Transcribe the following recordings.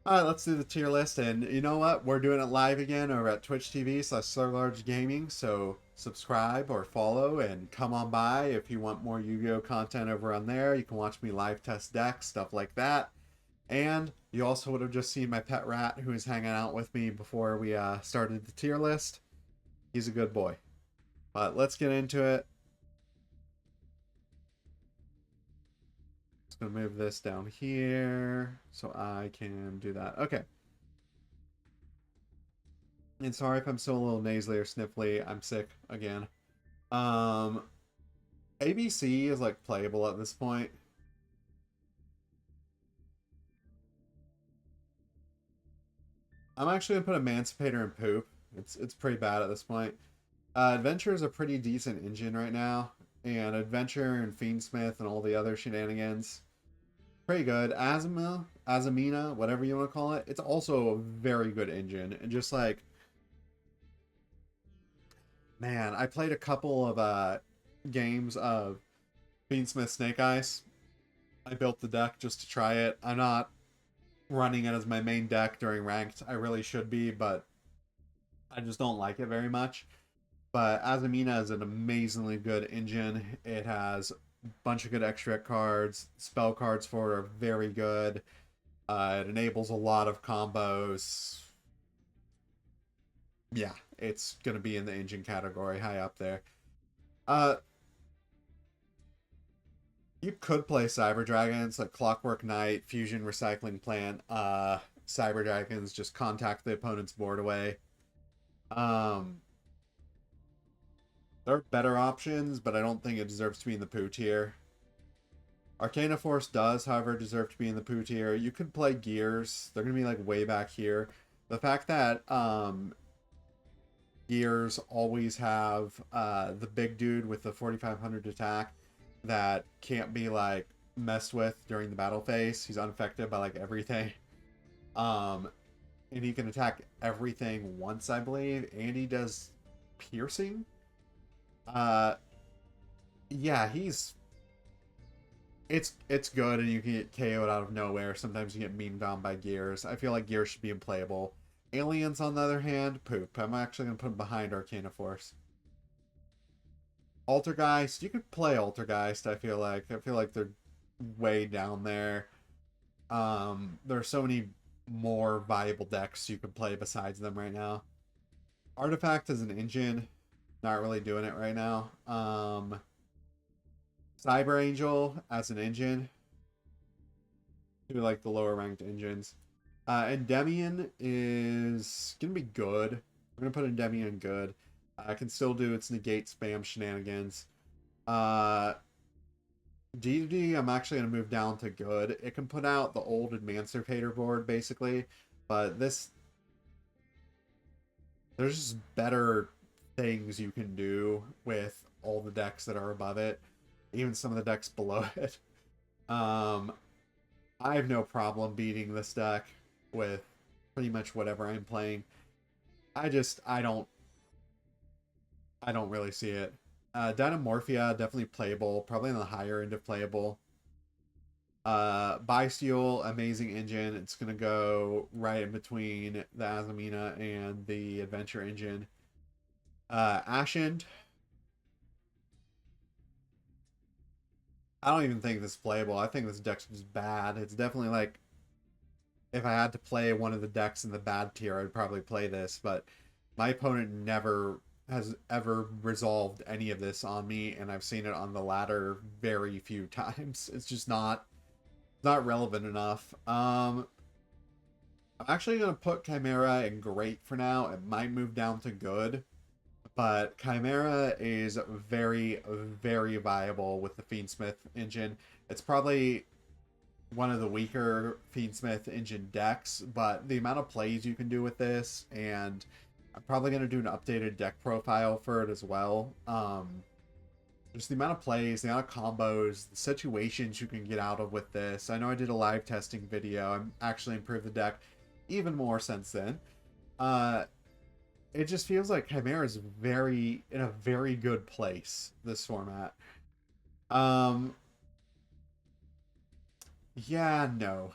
All right, let's do the tier list. And you know what? We're doing it live again over at Twitch TV/Large Gaming. So subscribe or follow and come on by if you want more Yu-Gi-Oh content over on there. You can watch me live test decks, stuff like that. And you also would have just seen my pet rat who was hanging out with me before we started the tier list. He's a good boy. But let's get into it. Just gonna move this down here so I can do that. Okay. And sorry if I'm still a little nasally or sniffly. I'm sick again. Um, ABC is like playable at this point. I'm actually gonna put Emancipator in poop. It's pretty bad at this point. Adventure is a pretty decent engine right now, and Adventure and Fiendsmith and all the other shenanigans, pretty good. Azamina, whatever you want to call it, it's also a very good engine. And just like, man, I played a couple of games of Fiendsmith Snake Eyes. I built the deck just to try it. I'm not running it as my main deck during ranked. I really should be, but I just don't like it very much. But Azamina is an amazingly good engine. It has a bunch of good extra cards. Spell cards for it are very good. It enables a lot of combos. Yeah, it's going to be in the engine category, high up there. Uh, you could play Cyber Dragons like Clockwork Knight, Fusion Recycling Plant. Cyber Dragons just contact the opponent's board away. Um, there are better options, but I don't think it deserves to be in the poo tier. Arcana Force does, however, deserve to be in the poo tier. You could play Gears. They're going to be like way back here. The fact that Gears always have the big dude with the 4500 attack that can't be like messed with during the battle phase. He's unaffected by like everything. Um, and he can attack everything once, I believe. And he does piercing. Uh, yeah, it's good, and you can get KO'd out of nowhere. Sometimes you get memed on by Gears. I feel like Gears should be unplayable. Aliens, on the other hand, poop. I'm actually gonna put them behind Arcana Force. Altergeist, you could play Altergeist. I feel like they're way down there. There are so many more viable decks you could play besides them right now. Artifact is an engine, not really doing it right now. Cyber Angel as an engine, do like the lower ranked engines. Endymion is gonna be good. I'm gonna put Endymion good. I can still do its negate spam shenanigans. Uh, D I'm actually gonna move down to good. It can put out the old Emancipator board basically, but there's just better things you can do with all the decks that are above it, even some of the decks below it. Um, I have no problem beating this deck with pretty much whatever I'm playing. I don't really see it. Dynamorphia, definitely playable, probably on the higher end of playable. Bysteel, amazing engine. It's gonna go right in between the Azamina and the Adventure engine. Ashen, I don't even think this is playable. I think this deck's just bad. It's definitely like, if I had to play one of the decks in the bad tier, I'd probably play this, but my opponent never has ever resolved any of this on me, and I've seen it on the ladder very few times. It's just not relevant enough. I'm actually gonna put Chimera in great for now. It might move down to good, but Chimera is very, very viable with the Fiendsmith engine. It's probably one of the weaker Fiendsmith engine decks, but the amount of plays you can do with this, and I'm probably going to do an updated deck profile for it as well. Just the amount of plays, the amount of combos, the situations you can get out of with this. I know I did a live testing video. I'm actually improved the deck even more since then. Uh, it just feels like Chimera is in a very good place this format. Um, yeah, no.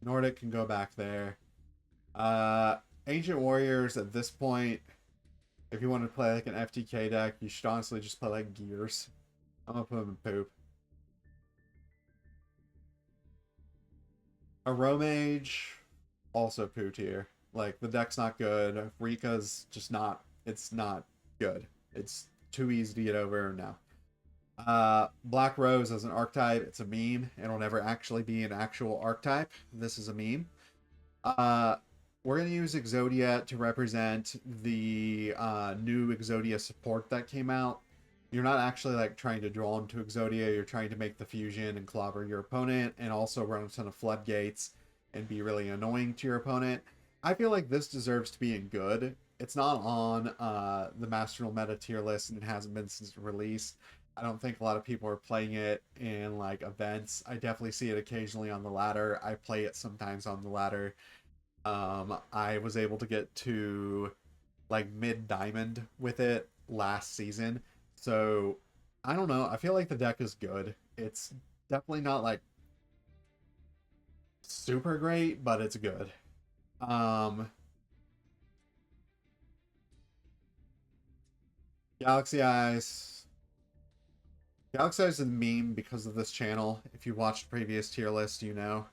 Nordic can go back there. Uh, Ancient Warriors at this point, if you want to play like an FTK deck, you should honestly just play like Gears. I'm gonna put them in poop. A Romage, also poo tier. Like, the deck's not good. Rika's just not, it's not good. It's too easy to get over now. Black Rose as an archetype, it's a meme. It'll never actually be an actual archetype. This is a meme. We're going to use Exodia to represent the new Exodia support that came out. You're not actually like trying to draw into Exodia, you're trying to make the fusion and clobber your opponent and also run a ton of floodgates and be really annoying to your opponent. I feel like this deserves to be in good. It's not on the Master Duel meta tier list and it hasn't been since release. I don't think a lot of people are playing it in like events. I definitely see it occasionally on the ladder. I play it sometimes on the ladder. I was able to get to like mid diamond with it last season. So I don't know. I feel like the deck is good. It's definitely not like super great, but it's good. Galaxy Eyes. Galaxy Eyes is a meme because of this channel. If you watched previous tier lists, you know.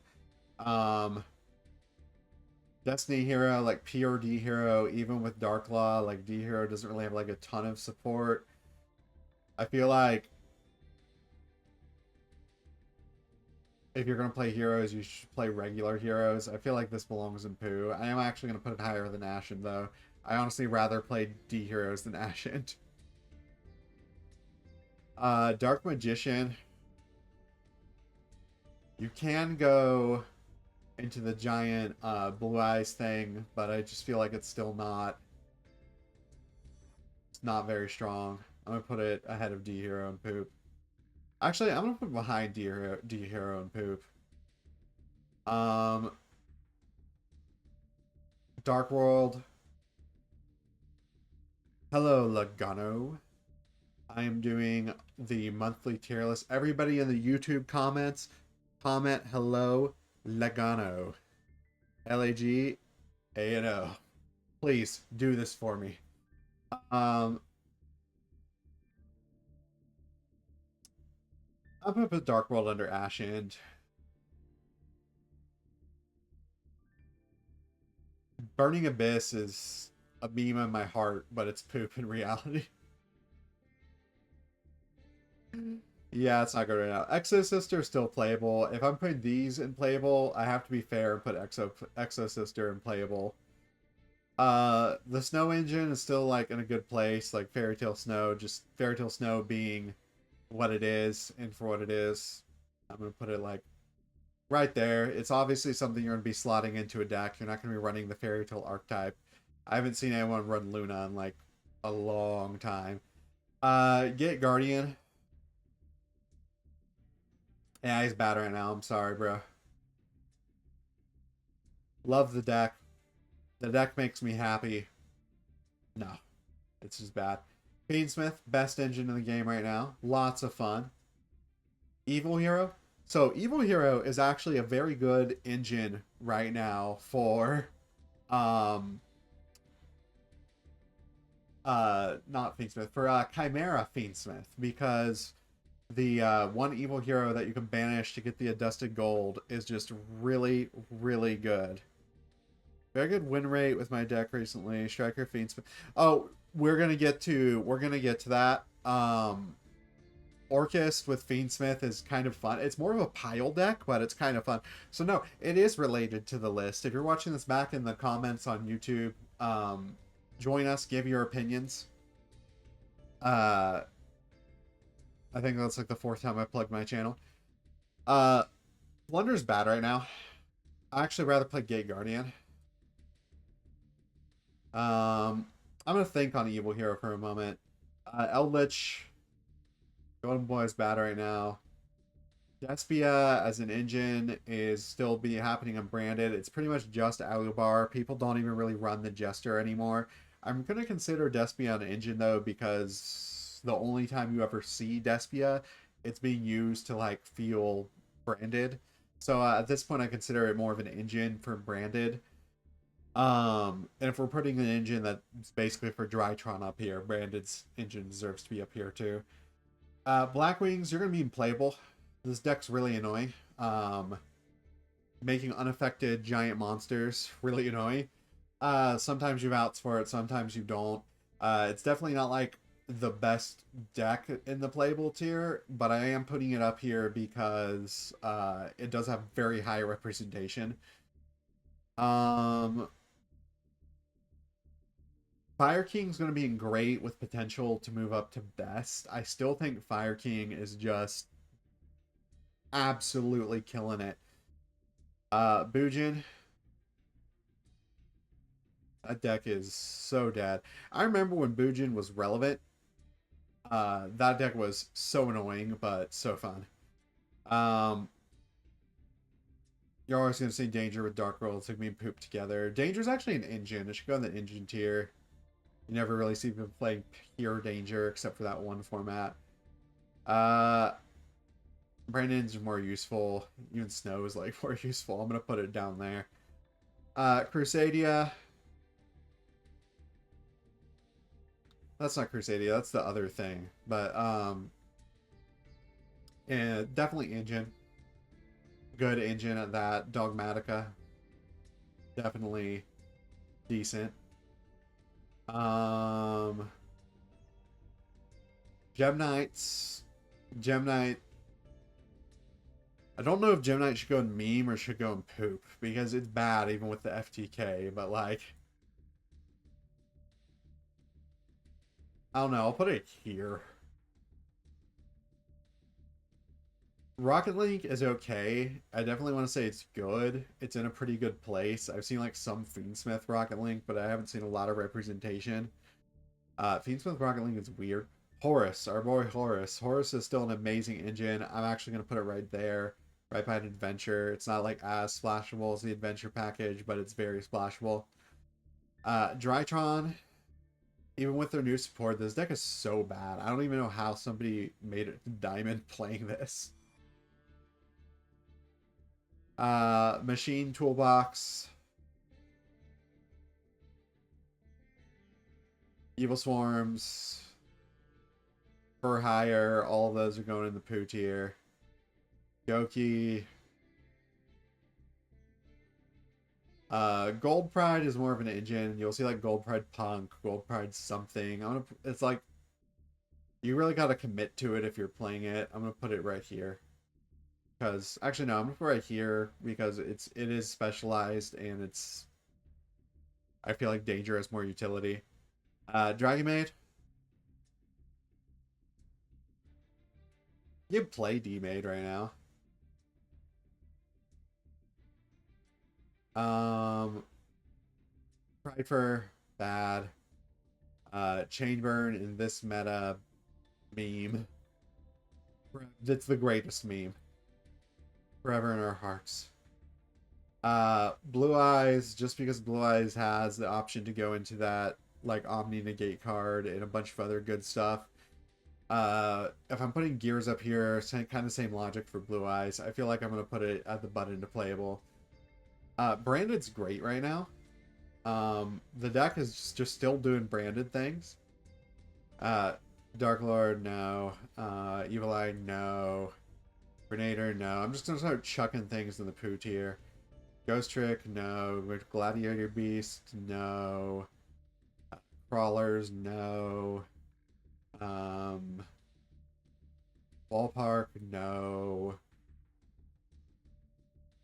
Destiny Hero, like pure D Hero, even with Dark Law, like D Hero doesn't really have like a ton of support. I feel like if you're gonna play heroes, you should play regular heroes. I feel like this belongs in poo. I am actually gonna put it higher than Ashen though. I honestly rather play D heroes than Ashen. Dark Magician. You can go into the giant blue eyes thing, but I just feel like it's still not. It's not very strong. I'm gonna put it ahead of D Hero and Poop. Actually, I'm gonna put it behind D Hero and Poop. Dark World. Hello, Lagano. I am doing the monthly tier list. Everybody in the YouTube comments, comment hello, Lagano. Lagano. Please do this for me. I'm gonna put Dark World under Ash End. Burning Abyss is a meme in my heart, but it's poop in reality. Yeah, it's not good right now. Exo Sister is still playable. If I'm putting these in playable, I have to be fair and put Exo Sister in playable. The Snow Engine is still like in a good place, like Fairy Tale Snow, just Fairy Tale Snow being what it is and for what it is. I'm gonna put it like right there. It's obviously something you're gonna be slotting into a deck. You're not gonna be running the Fairy Tale archetype. I haven't seen anyone run Luna in like a long time. Get Guardian. Yeah, he's bad right now. I'm sorry, bro. Love the deck. The deck makes me happy. No, it's just bad. Fiendsmith, best engine in the game right now. Lots of fun. Evil Hero. So Evil Hero is actually a very good engine right now for not Fiendsmith, for Chimera Fiendsmith, because the one evil hero that you can banish to get the Adusted Gold is just really, really good. Very good win rate with my deck recently. Striker Fiendsmith. Oh, we're gonna get to that. Orcust with Fiendsmith is kind of fun. It's more of a pile deck, but it's kind of fun. So no, it is related to the list. If you're watching this back in the comments on YouTube, join us, give your opinions. I think that's like the fourth time I plugged my channel. Blunder's bad right now. I actually rather play Gate Guardian. I'm gonna think on Evil Hero for a moment. Eldritch, Golden Boy is bad right now. Despia as an engine is still happening unbranded. It's pretty much just Alubar. People don't even really run the Jester anymore. I'm gonna consider Despia an engine though, because the only time you ever see Despia, it's being used to like feel branded. So at this point, I consider it more of an engine for branded. And if we're putting an engine that's basically for Drytron up here, Branded's engine deserves to be up here too. Blackwings, you're gonna be playable. This deck's really annoying. Making unaffected giant monsters really annoying. Sometimes you have outs for it, sometimes you don't. It's definitely not like the best deck in the playable tier, but I am putting it up here because it does have very high representation. Um, Fire King's going to be great with potential to move up to best. I still think Fire King is just absolutely killing it. Bujin, that deck is so dead. I remember when Bujin was relevant. That deck was so annoying, but so fun. Um, you're always going to see Danger with Dark World, Sigma and Poop together. Danger's actually an engine. It should go in the engine tier. You never really see people playing pure Danger except for that one format. Uh, Brandon's more useful. Even Snow is like more useful. I'm gonna put it down there. Crusadia. That's not Crusadia. That's the other thing. But yeah, definitely engine. Good engine at that. Dogmatica. Definitely decent. Um, Gem Knights. Gem Knight. I don't know if Gem Knight should go in meme or should go in poop because it's bad even with the FTK. But like, I don't know. I'll put it here. Rocket League is okay. I definitely want to say it's good. It's in a pretty good place. I've seen like some Fiendsmith Rocket Link, but I haven't seen a lot of representation. Fiendsmith Rocket Link is weird. Horus, our boy Horus. Horus is still an amazing engine. I'm actually going to put it right there, right behind Adventure. It's not like as splashable as the Adventure package, but it's very splashable. Drytron, even with their new support, this deck is so bad. I don't even know how somebody made it to Diamond playing this. Machine Toolbox, Evil Swarms, For Hire, all of those are going in the poo tier. Goki. Gold Pride is more of an engine. You'll see like Gold Pride Punk, Gold Pride something. It's like you really gotta commit to it if you're playing it. I'm gonna put it right here. Because actually no, I'm gonna put it right here because it is specialized and it's I feel like Danger has more utility. Dragon Maid. You play D-Maid right now. Pryfer, bad. Chainburn in this meta meme. It's the greatest meme. Forever in our hearts. Blue Eyes, just because Blue Eyes has the option to go into that like Omni Negate card and a bunch of other good stuff. If I'm putting Gears up here, kind of same logic for Blue Eyes. I feel like I'm gonna put it at the button to playable. Branded's great right now. The deck is just still doing branded things. Dark Lord, no. Evil Eye, no. Grenader, no. I'm just gonna start chucking things in the poo tier. Ghost Trick, no. Gladiator Beast, no. Crawlers, no. Ballpark, no.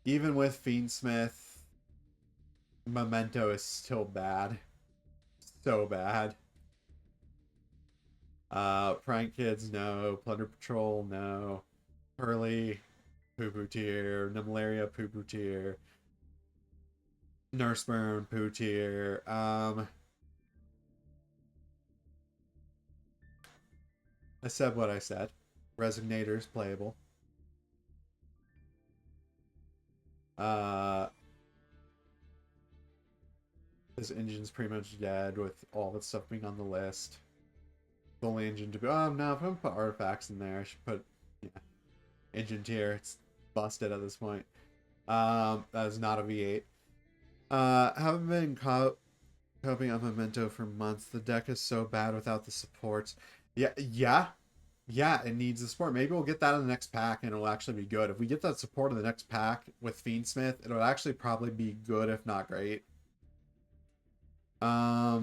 Even with Fiendsmith, Memento is still bad. So bad. Prank Kids, no. Plunder Patrol, no. Pearly, poo poo tier. Numblaria, poo poo tier. Nurse Burn, poo tier. I said what I said. Resignators, playable. This engine's pretty much dead with all the stuff being on the list. The only engine to be. Oh no, if I'm gonna put artifacts in there, I should put engine tier. It's busted at this point. That is not a V8. Haven't been coping on Memento for months. The deck is so bad without the supports. Yeah, it needs the support. Maybe we'll get that in the next pack and it'll actually be good. If we get that support in the next pack with Fiendsmith, it'll actually probably be good, if not great. I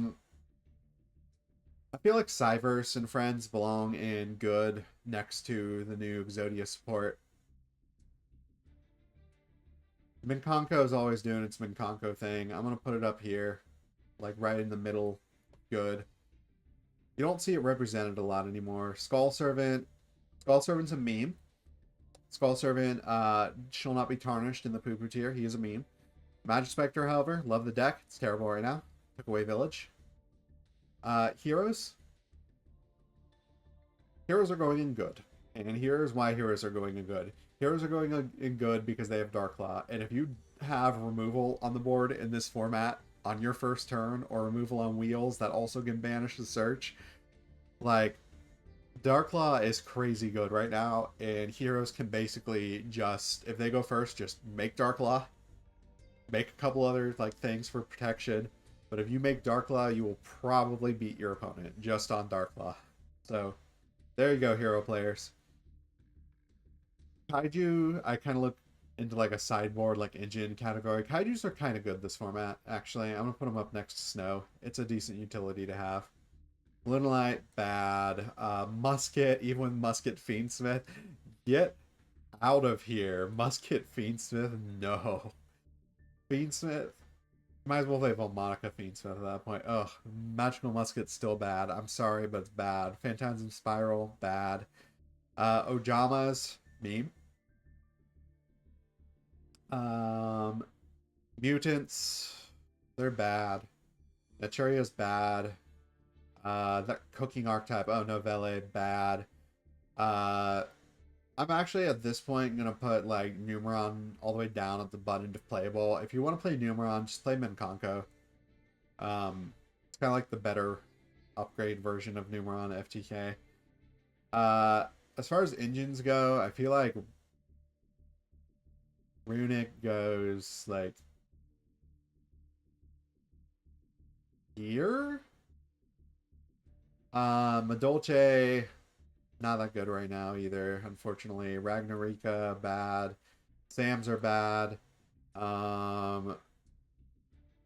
feel like Cyverse and friends belong in good next to the new Exodia support. Minkonko is always doing its Minkonko thing. I'm going to put it up here, like right in the middle. Good. You don't see it represented a lot anymore. Skull Servant. Skull Servant's a meme. Skull Servant shall not be tarnished in the poo-poo tier. He is a meme. Magic Spectre, however, love the deck. It's terrible right now. Took away Village. Heroes. Heroes are going in good. And here's why heroes are going in good. Heroes are going in good because they have Darklaw. And if you have removal on the board in this format on your first turn, or removal on wheels that also can banish the search, like, Darklaw is crazy good right now, and heroes can basically just, if they go first, just make Darklaw, make a couple other like things for protection, but if you make Darklaw, you will probably beat your opponent just on Darklaw. So there you go, hero players. Kaiju, I kind of look into like a sideboard, like engine category. Kaijus are kind of good this format, actually. I'm gonna put them up next to Snow. It's a decent utility to have. Lunalite, bad. Musket, even with Musket Fiendsmith, get out of here. Musket Fiendsmith, no. Fiendsmith, might as well play Volmonica Fiendsmith at that point. Ugh, Magical Musket's still bad. I'm sorry, but it's bad. Phantasm Spiral, bad. Ojamas, meme. Mutants, they're bad. Naturia's bad. That cooking archetype, oh, Novelle, bad. I'm actually at this point gonna put like Numeron all the way down at the button to playable. If you want to play Numeron, just play Minkonko. It's kind of like the better upgrade version of Numeron FTK. As far as engines go, I feel like Runic goes like here. Madolche, not that good right now either, unfortunately. Ragnarika, bad. Sams are bad.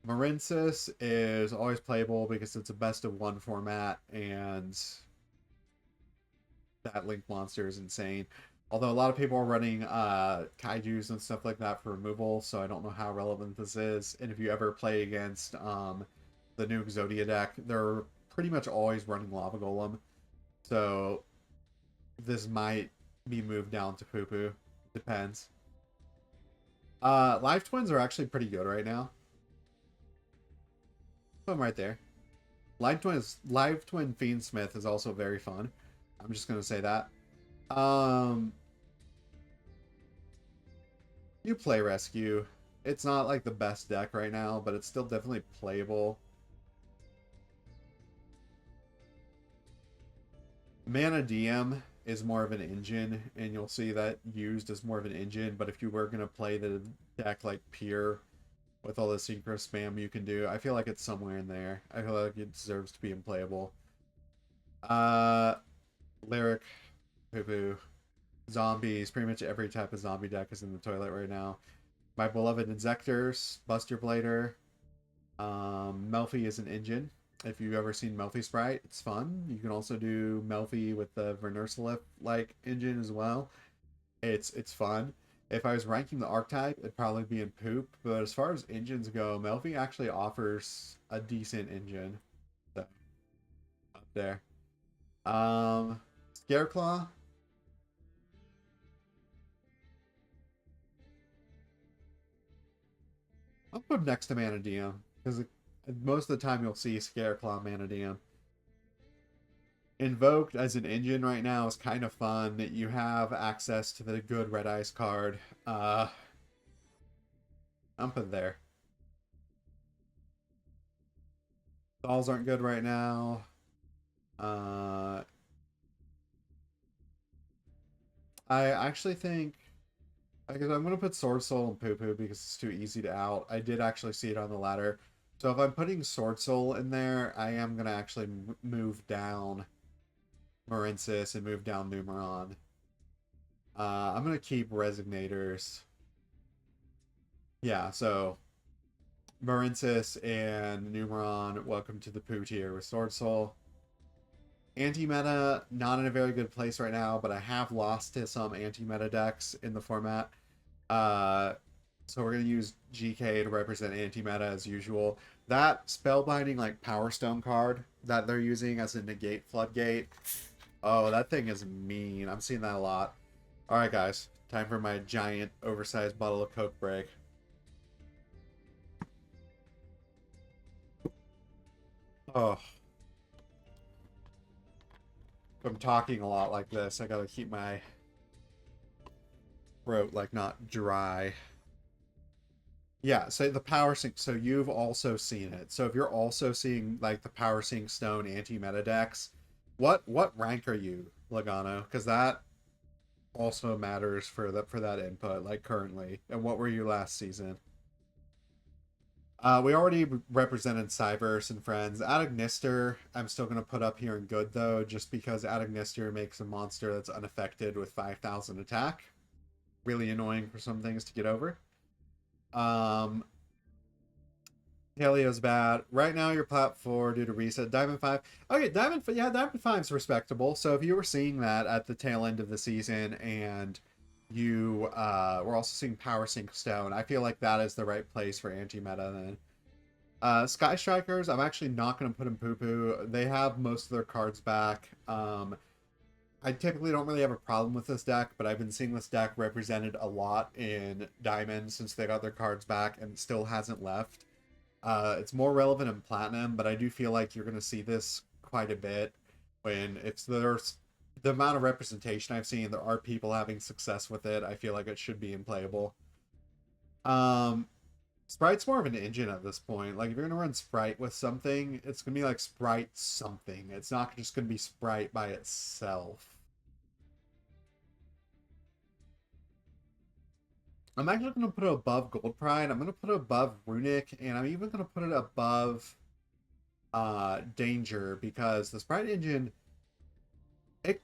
Marinsis is always playable because it's a best of one format, and that Link monster is insane. Although a lot of people are running kaijus and stuff like that for removal, so I don't know how relevant this is. And if you ever play against the new Exodia deck, they're pretty much always running Lava Golem. So this might be moved down to poo-poo. Depends. Live Twins are actually pretty good right now. Put them right there. Live Twin Fiendsmith is also very fun. I'm just gonna say that. You play Rescue. It's not like the best deck right now, but it's still definitely playable. Mana DM is more of an engine, and you'll see that used as more of an engine, but if you were going to play the deck like Pure with all the synchro spam you can do, I feel like it's somewhere in there. I feel like it deserves to be unplayable. Lyric, poo-poo, zombies, pretty much every type of zombie deck is in the toilet right now. My beloved Inzectors, Buster Blader, Melfi is an engine. If you've ever seen Melfi Sprite, it's fun. You can also do Melfi with the Vernersalif like engine as well. It's fun. If I was ranking the archetype, it'd probably be in poop. But as far as engines go, Melfi actually offers a decent engine. So up there. Scareclaw. I'll put him next to Mana DM because most of the time you'll see Scareclaw Mana DM. Invoked as an engine right now is kind of fun. You have access to the good Red Eyes card. I'm put there. Dolls aren't good right now. I actually think I guess I'm gonna put Sword Soul and Poo Poo because it's too easy to out. I did actually see it on the ladder. So if I'm putting Sword Soul in there, I am gonna actually move down Marincis and move down Numeron. I'm gonna keep Resignators. Yeah, so Marincis and Numeron, welcome to the poo tier with Sword Soul. Anti-meta, not in a very good place right now, but I have lost to some anti-meta decks in the format. Uh, so we're going to use GK to represent anti-meta as usual. That Spellbinding, like, Power Stone card that they're using as a negate floodgate. Oh, that thing is mean. I'm seeing that a lot. Alright, guys. Time for my giant, oversized bottle of Coke break. Oh. I'm talking a lot like this. I gotta keep my throat, like, not dry. Yeah, so the Power Sync, so you've also seen it. So if you're also seeing, like, the Power Sync Stone anti-meta decks, what rank are you, Logano? Because that also matters for that input, like, currently. And what were you last season? We already represented Cyverse and Friends. Adagnister, I'm still going to put up here in good, though, just because Adagnister makes a monster that's unaffected with 5,000 attack. Really annoying for some things to get over. Haleo's bad. Right now, you're plat 4 due to reset. Diamond 5. Okay, Diamond 5 is respectable. So if you were seeing that at the tail end of the season and you were also seeing Power Sync Stone, I feel like that is the right place for anti-meta then. Sky Strikers, I'm actually not going to put in poo-poo. They have most of their cards back. I typically don't really have a problem with this deck, but I've been seeing this deck represented a lot in Diamond since they got their cards back and still hasn't left. It's more relevant in Platinum, but I do feel like you're going to see this quite a bit when there's the amount of representation I've seen, there are people having success with it. I feel like it should be unplayable. Sprite's more of an engine at this point. Like, if you're going to run Sprite with something, it's going to be like Sprite something. It's not just going to be Sprite by itself. I'm actually going to put it above Gold Pride. I'm going to put it above Runic, and I'm even going to put it above Danger, because the Sprite engine,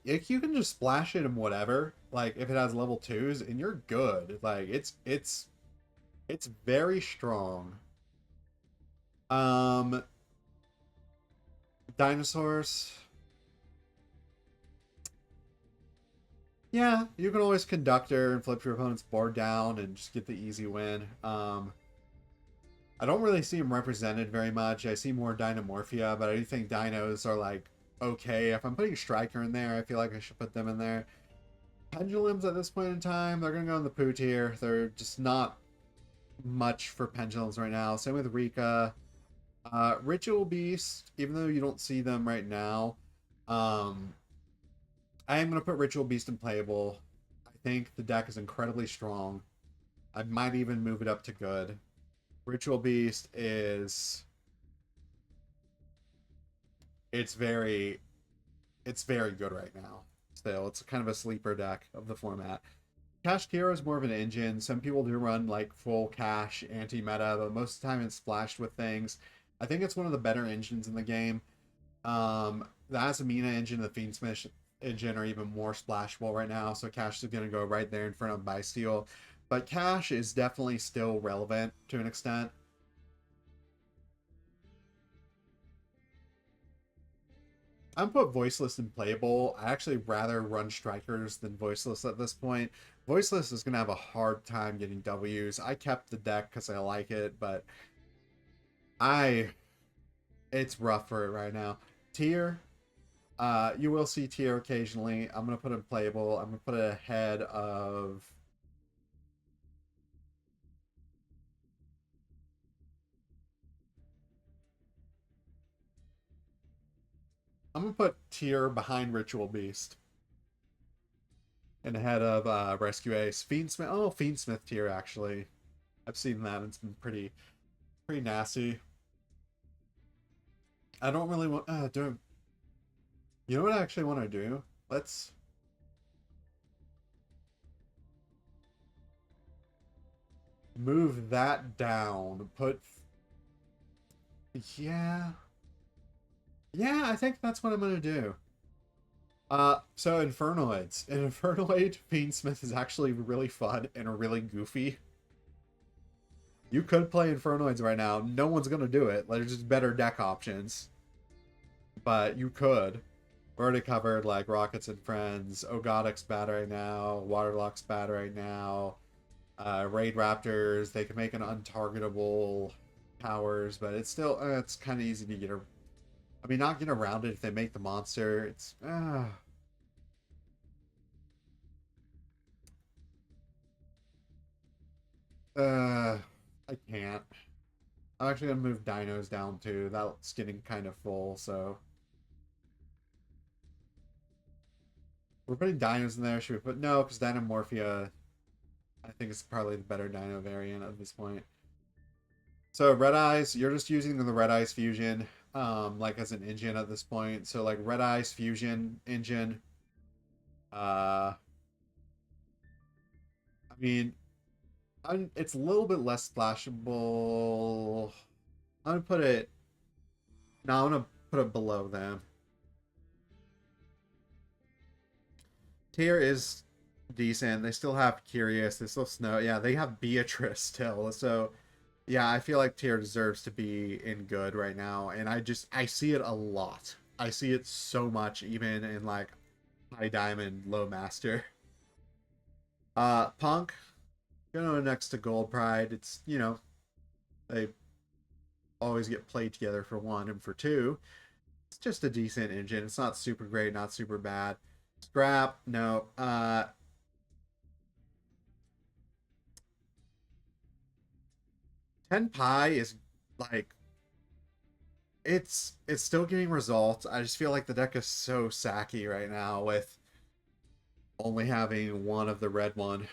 you can just splash it in whatever. Like, if it has level 2s, and you're good. Like, it's very strong. Dinosaurs. Yeah, you can always Conductor and flip your opponent's board down and just get the easy win. I don't really see them represented very much. I see more Dinomorphia, but I do think Dinos are, like, okay. If I'm putting Striker in there, I feel like I should put them in there. Pendulums at this point in time, they're going to go in the poo tier. They're just not much for Pendulums right now. Same with Rika. Ritual Beast, even though you don't see them right now, I am going to put Ritual Beast in playable. I think the deck is incredibly strong. I might even move it up to good. Ritual Beast is... It's very good right now. Still, it's kind of a sleeper deck of the format. Cash Hero is more of an engine. Some people do run, like, full cash anti-meta, but most of the time it's splashed with things. I think it's one of the better engines in the game. The Azamina engine and the Fiendsmith engine are even more splashable right now, so Cash is going to go right there in front of Bysteel. But Cash is definitely still relevant to an extent. I'm put Voiceless and playable. I actually rather run Strikers than Voiceless at this point. Voiceless is going to have a hard time getting Ws. I kept the deck because I like it, but it's rough for it right now. Tier, you will see tier occasionally. I'm going to put it in playable. I'm going to put it ahead of... I'm going to put tier behind Ritual Beast. And ahead of Rescue Ace. Fiendsmith. Oh, Fiendsmith tier, actually. I've seen that. It's been pretty nasty. I don't really want... do... You know what I actually want to do? Let's... move that down. Put... Yeah. Yeah, I think that's what I'm going to do. So Infernoids. An Infernoid Fiendsmith is actually really fun and really goofy. You could play Infernoids right now. No one's going to do it. There's just better deck options. But you could. We already covered like Rockets and Friends. Ogotic's bad right now. Waterlock's bad right now. Raid Raptors. They can make an untargetable powers, but it's still it's kind of easy to get. I mean, not get around it if they make the monster. It's I can't. I'm actually gonna move dinos down too. That's getting kind of full, so we're putting dinos in there. Should we put no? Because Dinomorphia, I think it's probably the better dino variant at this point. So Red Eyes, you're just using the Red Eyes fusion, like as an engine at this point. So like Red Eyes fusion engine. I mean, it's a little bit less splashable. I'm gonna put it. No, I'm gonna put it below them. Tier is decent. They still have Curious. They still Snow. Yeah, they have Beatrice still. So yeah, I feel like Tier deserves to be in good right now, and I see it a lot. I see it so much, even in like high diamond, low master. Punk, next to Gold Pride. It's they always get played together for one, and for two, it's just a decent engine. It's not super great, not super bad. Scrap, no. 10 Pi is like it's still getting results. I just feel like the deck is so sacky right now with only having one of the red one.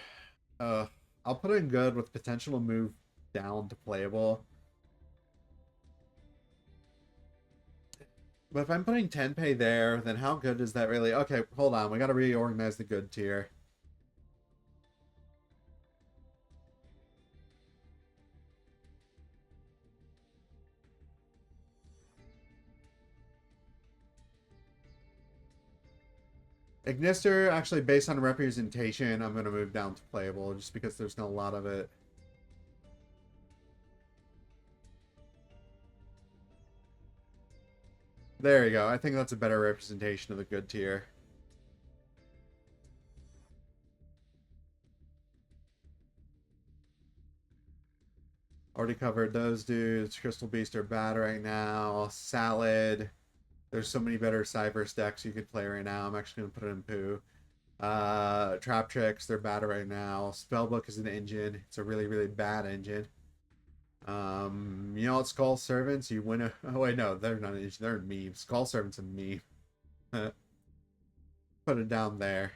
Uh, I'll put it in good with potential to move down to playable. But if I'm putting Tenpei there, then how good is that really? Okay, hold on. We got to reorganize the good tier. Ignister, actually, based on representation, I'm going to move down to playable just because there's not a lot of it. There you go. I think that's a better representation of the good tier. Already covered those dudes. Crystal Beast are bad right now. Salad. There's so many better Cyberse decks you could play right now. I'm actually going to put it in poo. Trap Tricks, they're bad right now. Spellbook is an engine. It's a really, really bad engine. You know what? Skull Servants, you win a... Oh, wait, no. They're not an engine. They're a meme. Skull Servants a meme. Put it down there.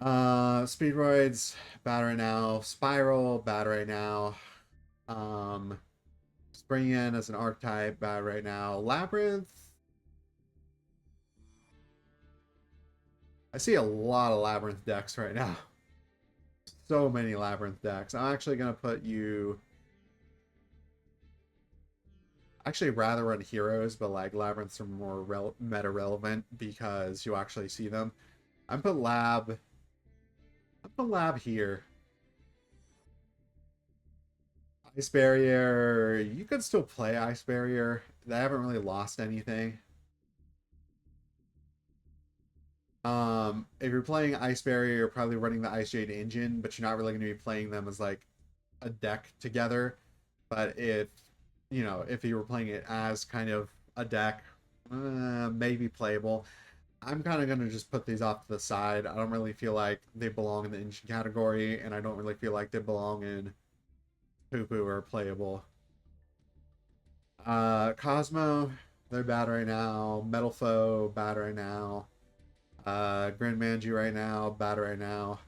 Speedroids, bad right now. Spiral, bad right now. Spring In as an archetype, bad right now. Labyrinth. I see a lot of Labyrinth decks right now. So many Labyrinth decks. I'm actually going to put you... Actually, rather run Heroes, but like Labyrinths are more meta relevant because you actually see them. I'm put Lab here. Ice Barrier. You could still play Ice Barrier. They haven't really lost anything. If you're playing Ice Barrier, you're probably running the Ice Jade engine, but you're not really going to be playing them as like a deck together. But if you were playing it as kind of a deck, maybe playable. I'm kind of going to just put these off to the side. I don't really feel like they belong in the engine category, and I don't really feel like they belong in poo-poo or playable. Cosmo, they're bad right now. Metal Foe, bad right now. Grand Manji right now, bad right now.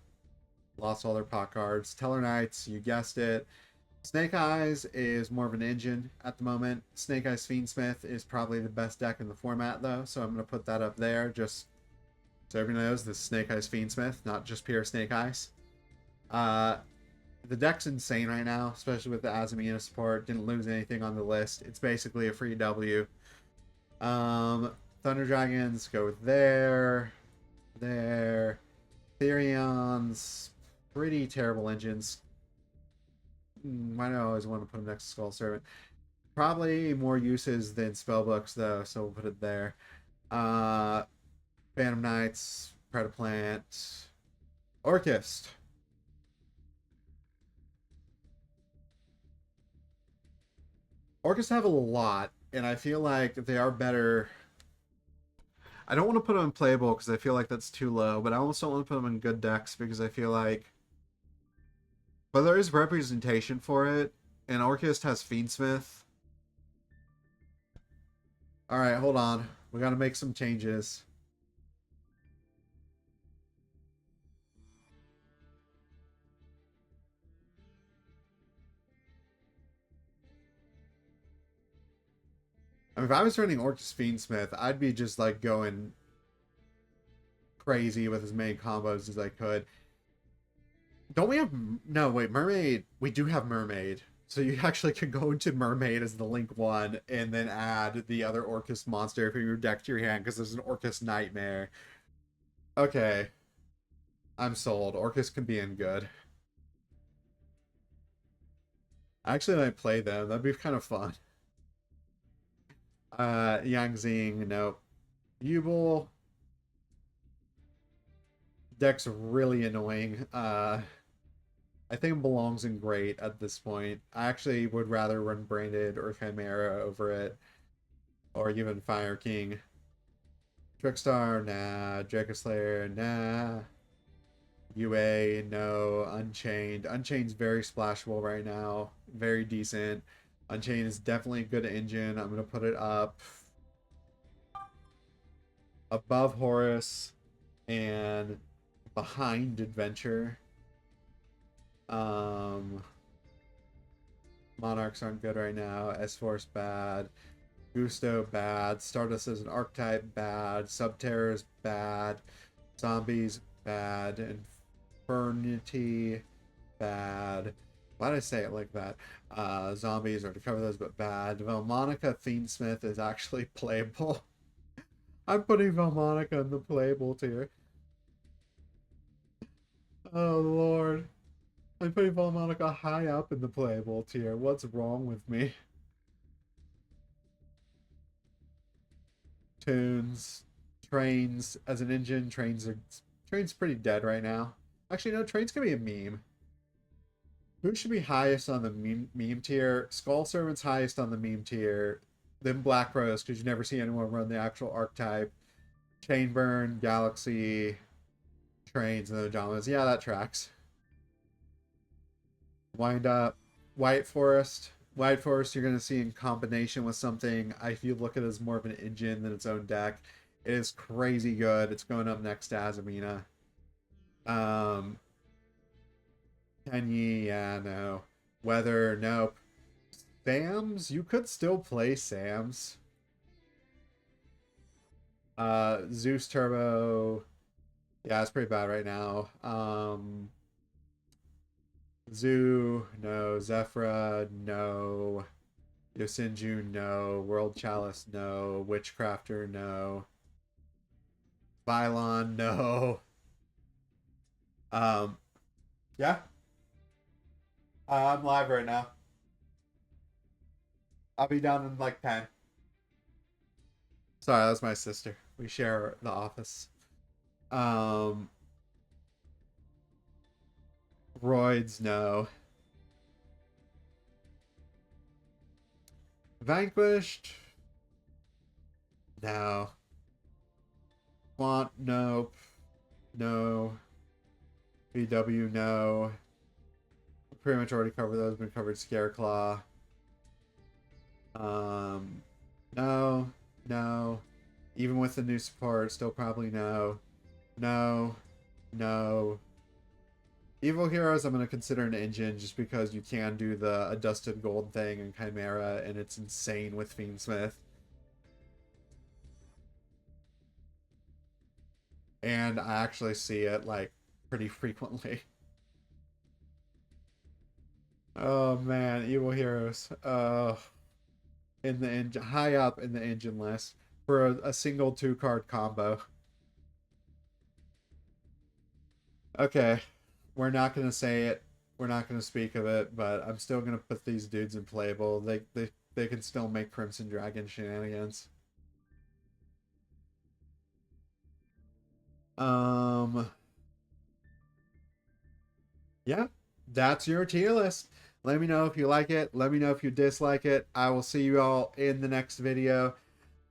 Lost all their pot cards. Teller Knights, you guessed it. Snake Eyes is more of an engine at the moment. Snake Eyes Fiendsmith is probably the best deck in the format, though, so I'm going to put that up there just so everyone knows this is Snake Eyes Fiendsmith, not just pure Snake Eyes. the deck's insane right now, especially with the Azamina support. Didn't lose anything on the list. It's basically a free W. Thunder Dragons go there. There. Therions, pretty terrible engines. Why do I always want to put them next to Skull Servant? Probably more uses than spellbooks though, so we'll put it there. Phantom Knights, Predaplant, Orchist. Orchists have a lot, and I feel like they are better. I don't want to put them in playable because I feel like that's too low, but I almost don't want to put them in good decks because I feel like. But there is representation for it, and Orchist has Fiendsmith. Alright, hold on. We gotta make some changes. I mean, if I was running Orchis Fiendsmith, I'd be just like going crazy with as many combos as I could. Don't we have... No, wait, Mermaid. We do have Mermaid. So you actually can go into Mermaid as the link one and then add the other Orcus monster from your deck to your hand because there's an Orcus Nightmare. Okay. I'm sold. Orcus can be in good. I actually might play them. That'd be kind of fun. Yangzing, nope. Yubel. Deck's really annoying. I think it belongs in great at this point. I actually would rather run Branded or Chimera over it. Or even Fire King. Trickstar, nah. Dracoslayer, nah. UA, no. Unchained. Unchained's very splashable right now. Very decent. Unchained is definitely a good engine. I'm going to put it up above Horus and behind Adventure. Monarchs aren't good right now. S-Force bad. Gusto bad. Stardust as an archetype bad. Subterror's bad. Zombies bad. Infernity bad. Why did I say it like that? Zombies are to cover those, but bad. Velmonica Fiendsmith is actually playable. I'm putting Velmonica in the playable tier. Oh lord. I'm putting Velmonica high up in the playable tier. What's wrong with me? Tunes. Trains as an engine. Train's pretty dead right now. Actually, no, Train's gonna be a meme. Who should be highest on the meme tier? Skull Servant's highest on the meme tier. Then Black Rose, because you never see anyone run the actual archetype. Chainburn, Galaxy, Trains, and the Jamas. Yeah, that tracks. Wind Up, White Forest. White Forest you're going to see in combination with something. I feel look at it as more of an engine than its own deck. It is crazy good. It's going up next to Azamina. Kenyi, yeah, no. Weather, nope. Sam's, you could still play Sam's. Zeus Turbo, yeah, it's pretty bad right now. Zoo, no. Zephyra, no. Yosinju, no. World Chalice, no. Witchcrafter, no. Bylon, no. Yeah. I'm live right now. I'll be down in like 10. Sorry, that's my sister. We share the office. Roids, no. Vanquished, no. Quant, nope. No. BW, no. Pretty much already covered those. Been covered Scareclaw. No. No. Even with the new support, still probably no. No. No. Evil Heroes, I'm going to consider an engine just because you can do the Adusted Gold thing in Chimera, and it's insane with Fiendsmith. And I actually see it, like, pretty frequently. Oh man, evil heroes. In the engine, high up in the engine list for a single 2-card combo. Okay, we're not gonna say it. We're not gonna speak of it, but I'm still gonna put these dudes in playable. They can still make Crimson Dragon shenanigans. Um, yeah, that's your tier list. Let me know if you like it. Let me know if you dislike it. I will see you all in the next video.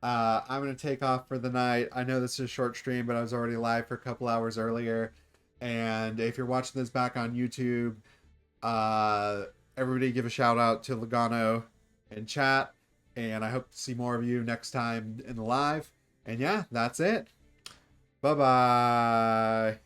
I'm going to take off for the night. I know this is a short stream, but I was already live for a couple hours earlier. And if you're watching this back on YouTube, uh, everybody give a shout out to Logano in chat. And I hope to see more of you next time in the live. And yeah, that's it. Bye bye.